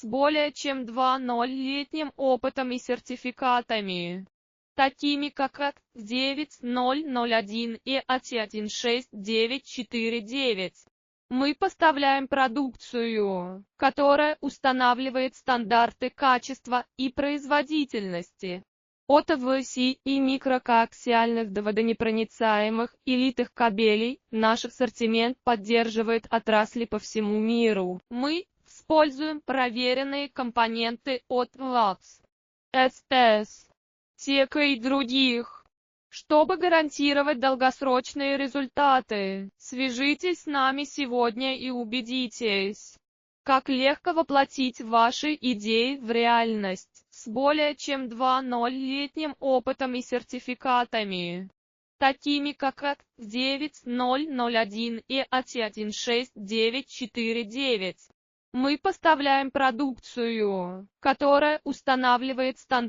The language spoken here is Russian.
с более чем 2,0-летним опытом и сертификатами, такими как АК-9001 и АТ-16949. Мы поставляем продукцию, которая устанавливает стандарты качества и производительности от АВС и микрокоаксиальных до водонепроницаемых и литых кабелей. Наш ассортимент поддерживает отрасли по всему миру. Мы используем проверенные компоненты от ВАКС, СС, ТЕКа и других, чтобы гарантировать долгосрочные результаты. Свяжитесь с нами сегодня и убедитесь, как легко воплотить ваши идеи в реальность. С более чем 2,0-летним опытом и сертификатами, такими как АК-9001 и АТ-16949. Мы поставляем продукцию, которая устанавливает стандарты